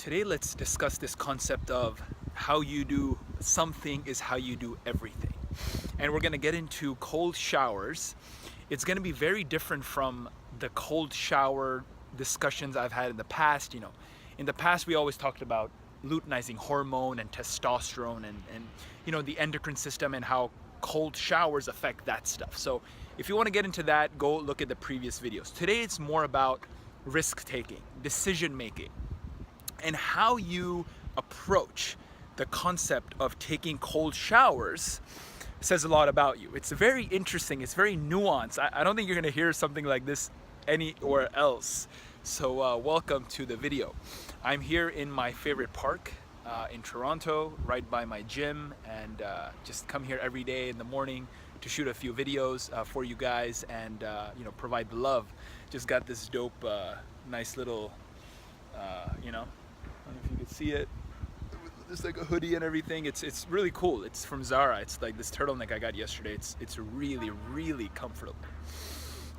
Today let's discuss this concept of how you do something is how you do everything. And we're going to get into cold showers. It's going to be very different from the cold shower discussions I've had in the past. In the past we always talked about luteinizing hormone and testosterone and the endocrine system and how cold showers affect that stuff. So if you want to get into that, go look at the previous videos. Today it's more about risk taking, decision making, and how you approach the concept of taking cold showers says a lot about you. It's very interesting, it's very nuanced. I don't think you're gonna hear something like this anywhere else. So welcome to the video. I'm here in my favorite park in Toronto, right by my gym, and just come here every day in the morning to shoot a few videos for you guys and provide the love. Just got this dope, nice little, I don't know if you can see it. There's like a hoodie and everything. It's really cool. It's from Zara. It's like this turtleneck I got yesterday. It's really, really comfortable.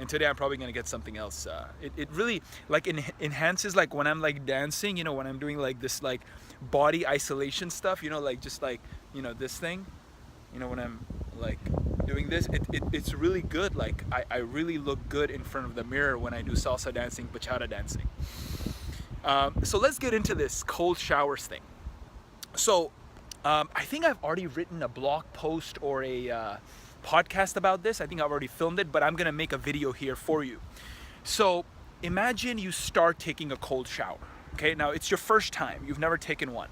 And today I'm probably gonna get something else. It really like enhances, like when I'm like dancing, when I'm doing like this like body isolation stuff, this thing, when I'm like doing this, it's really good. Like I really look good in front of the mirror when I do salsa dancing, bachata dancing. So let's get into this cold showers thing. So I think I've already written a blog post or a podcast about this. I think I've already filmed it, but I'm gonna make a video here for you. So imagine you start taking a cold shower. Okay, now it's your first time, you've never taken one,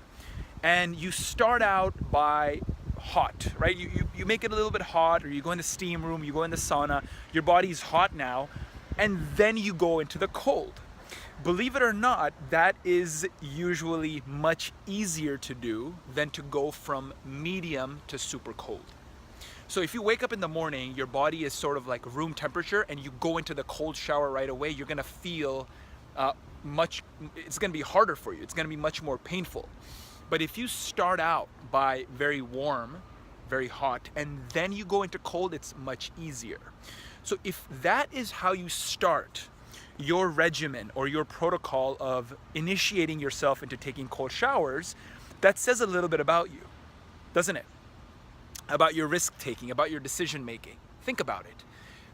and you start out by hot, right? You make it a little bit hot, or you go in the steam room, you go in the sauna, your body's hot now, and then you go into the cold. Believe it or not, that is usually much easier to do than to go from medium to super cold. So if you wake up in the morning, your body is sort of like room temperature, and you go into the cold shower right away, you're gonna feel it's gonna be harder for you. It's gonna be much more painful. But if you start out by very warm, very hot, and then you go into cold, it's much easier. So if that is how you start your regimen or your protocol of initiating yourself into taking cold showers, that says a little bit about you, doesn't it? About your risk taking, about your decision making. Think about it.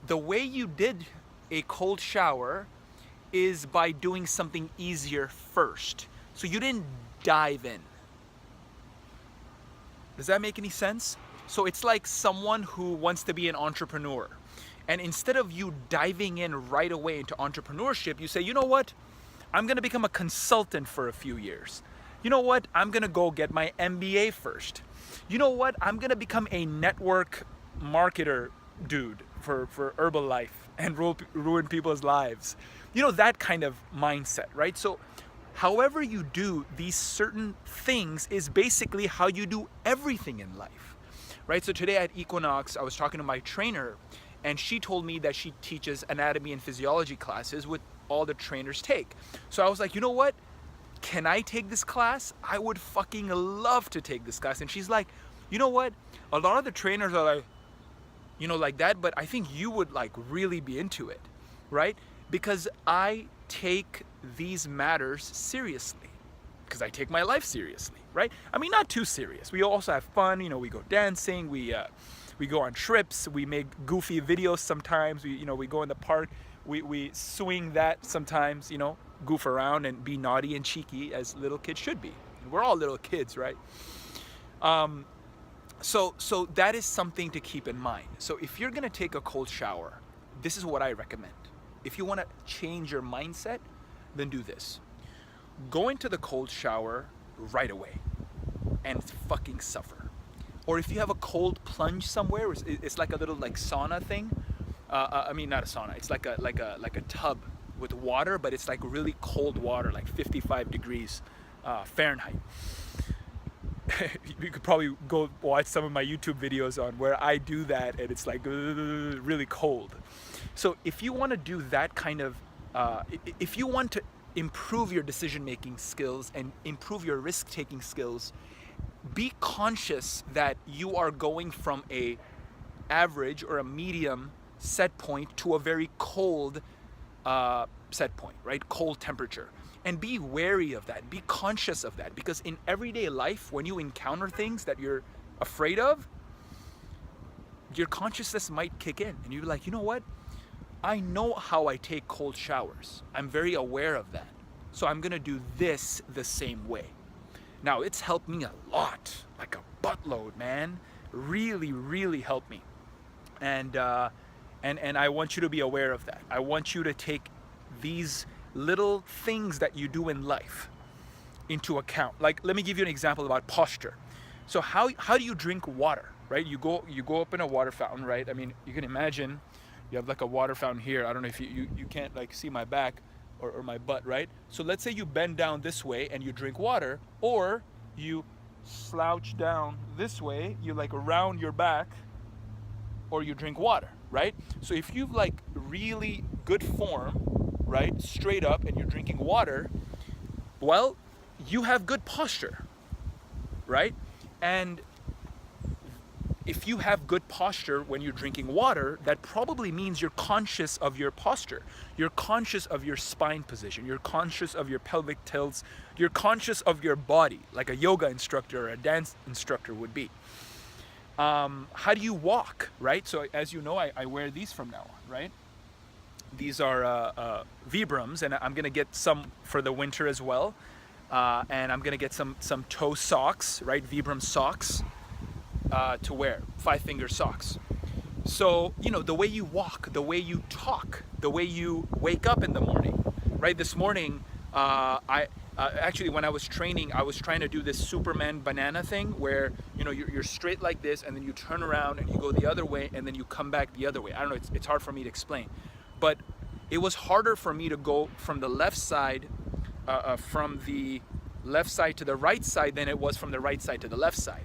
The way you did a cold shower is by doing something easier first. So you didn't dive in. Does that make any sense? So it's like someone who wants to be an entrepreneur. And instead of you diving in right away into entrepreneurship, you say, you know what? I'm gonna become a consultant for a few years. You know what? I'm gonna go get my MBA first. You know what? I'm gonna become a network marketer dude for Herbalife and ruin people's lives. That kind of mindset, right? So however you do these certain things is basically how you do everything in life, right? So today at Equinox, I was talking to my trainer, and she told me that she teaches anatomy and physiology classes with all the trainers take. So I was like, you know what? Can I take this class? I would fucking love to take this class. And she's like, you know what? A lot of the trainers are like, like that, but I think you would like really be into it, right? Because I take these matters seriously. Because I take my life seriously, right? I mean, not too serious. We also have fun, we go dancing, we go on trips, we make goofy videos sometimes, we go in the park, we swing that sometimes, goof around and be naughty and cheeky as little kids should be. We're all little kids, right? So that is something to keep in mind. So if you're gonna take a cold shower, this is what I recommend. If you wanna change your mindset, then do this. Go into the cold shower right away and fucking suffer. Or if you have a cold plunge somewhere, it's like a little like sauna thing. I mean, not a sauna. It's like a tub with water, but it's like really cold water, like 55 degrees Fahrenheit. You could probably go watch some of my YouTube videos on where I do that, and it's like really cold. So if you want to do that kind of, if you want to improve your decision-making skills and improve your risk-taking skills, be conscious that you are going from a average or a medium set point to a very cold set point, right? Cold temperature. And be wary of that. Be conscious of that. Because in everyday life, when you encounter things that you're afraid of, your consciousness might kick in. And you're like, you know what? I know how I take cold showers. I'm very aware of that. So I'm going to do this the same way. Now, it's helped me a lot. Like a buttload, man. Really, really helped me. And I want you to be aware of that. I want you to take these little things that you do in life into account. Like, let me give you an example about posture. So how do you drink water, right? You go up in a water fountain, right? I mean, you can imagine you have like a water fountain here. I don't know if you can't like see my back or my butt, right? So let's say you bend down this way and you drink water, or you slouch down this way, you like around your back, or you drink water, right? So if you've like really good form, right, straight up, and you're drinking water, well, you have good posture, right? And if you have good posture when you're drinking water, that probably means you're conscious of your posture. You're conscious of your spine position. You're conscious of your pelvic tilts. You're conscious of your body, like a yoga instructor or a dance instructor would be. How do you walk, right? So as you know, I wear these from now on, right? These are Vibrams, and I'm gonna get some for the winter as well. And I'm gonna get some toe socks, right? Vibram socks to wear, 5-finger socks. So, you know, the way you walk, the way you talk, the way you wake up in the morning, right? This morning, actually, when I was training, I was trying to do this Superman banana thing where, you know, you're straight like this, and then you turn around and you go the other way, and then you come back the other way. I don't know, it's hard for me to explain. But it was harder for me to go from the left side, from the left side to the right side than it was from the right side to the left side.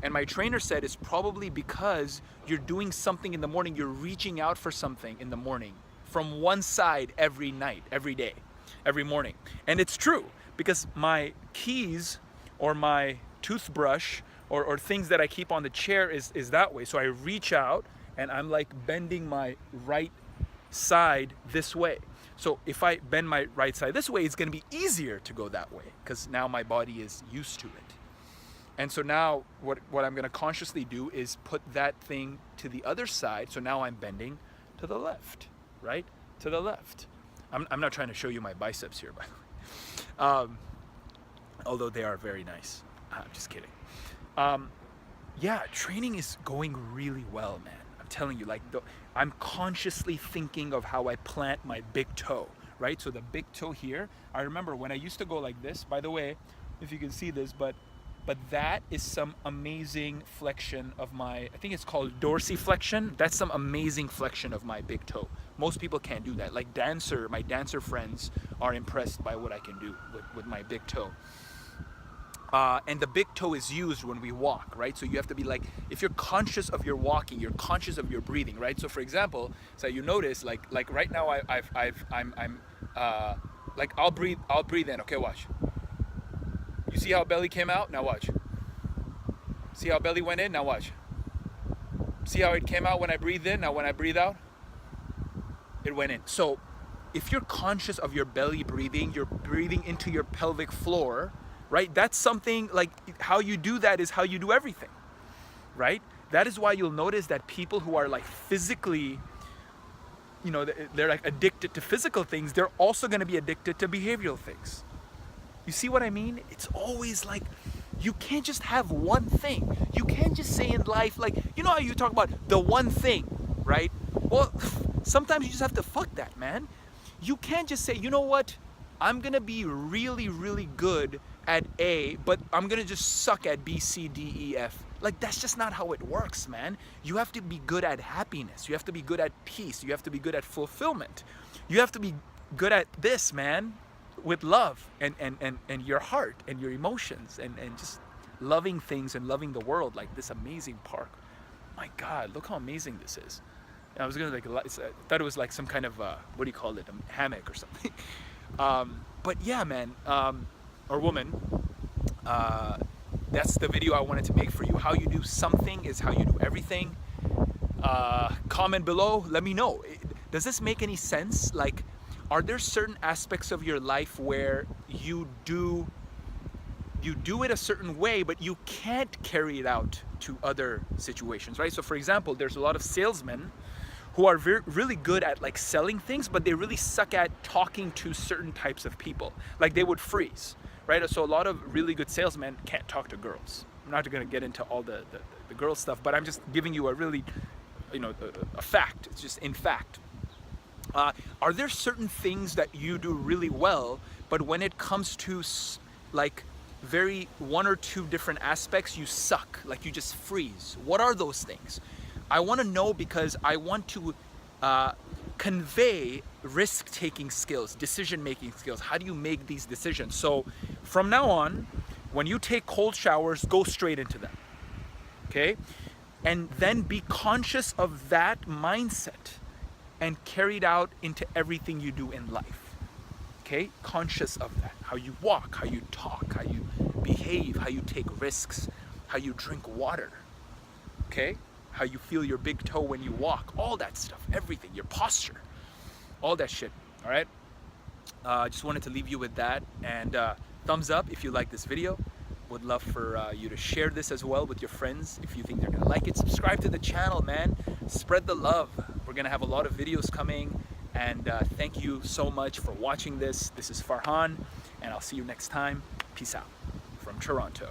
And my trainer said it's probably because you're doing something in the morning, you're reaching out for something in the morning from one side every night, every day, every morning. And it's true, because my keys or my toothbrush or things that I keep on the chair is that way. So I reach out and I'm like bending my right side this way. So if I bend my right side this way, it's going to be easier to go that way because now my body is used to it. And so now what I'm going to consciously do is put that thing to the other side. So now I'm bending to the left, right? To the left. I'm not trying to show you my biceps here, by the way. Although they are very nice. I'm just kidding. Yeah, training is going really well, man. I'm telling you, like, I'm consciously thinking of how I plant my big toe, right? So the big toe here, I remember when I used to go like this, by the way, if you can see this, but that is some amazing flexion of my, I think it's called dorsiflexion. That's some amazing flexion of my big toe. Most people can't do that. Like my dancer friends are impressed by what I can do with my big toe. And the big toe is used when we walk, right? So you have to be like, if you're conscious of your walking, you're conscious of your breathing, right? So for example, so you notice, like right now, I'll breathe in. Okay, watch. You see how belly came out? Now watch. See how belly went in? Now watch. See how it came out when I breathed in? Now when I breathe out, it went in. So if you're conscious of your belly breathing, you're breathing into your pelvic floor, right? That's something like how you do that is how you do everything, right? That is why you'll notice that people who are like physically, you know, they're like addicted to physical things, they're also going to be addicted to behavioral things. You see what I mean? It's always like, you can't just have one thing. You can't just say in life, like, you know how you talk about the one thing, right? Well, sometimes you just have to fuck that, man. You can't just say, you know what? I'm going to be really, really good at A, but I'm going to just suck at B, C, D, E, F. Like, that's just not how it works, man. You have to be good at happiness. You have to be good at peace. You have to be good at fulfillment. You have to be good at this, man, with love and your heart and your emotions and just loving things and loving the world, like this amazing park. My God, look how amazing this is. And I was gonna I thought it was like some kind of what do you call it, a hammock or something. But yeah, man, or woman, that's the video I wanted to make for you. How you do something is how you do everything. Comment below, let me know. Does this make any sense? Like, are there certain aspects of your life where you do it a certain way, but you can't carry it out to other situations, right? So for example, there's a lot of salesmen who are really good at like selling things, but they really suck at talking to certain types of people. Like they would freeze, right? So a lot of really good salesmen can't talk to girls. I'm not going to get into all the girl stuff, but I'm just giving you a really, a fact. It's just in fact. Are there certain things that you do really well, but when it comes to like very one or two different aspects, you suck, like you just freeze? What are those things? I want to know, because I want to convey risk-taking skills, decision-making skills. How do you make these decisions? So from now on, when you take cold showers, go straight into them, okay? And then be conscious of that mindset and carry it out into everything you do in life, okay? Conscious of that. How you walk, how you talk, how you behave, how you take risks, how you drink water, okay? How you feel your big toe when you walk, all that stuff, everything, your posture, all that shit, all right? Just wanted to leave you with that, and thumbs up if you like this video. Would love for you to share this as well with your friends if you think they're gonna like it. Subscribe to the channel, man. Spread the love. We're gonna have a lot of videos coming, and thank you so much for watching this. This is Farhan, and I'll see you next time. Peace out from Toronto.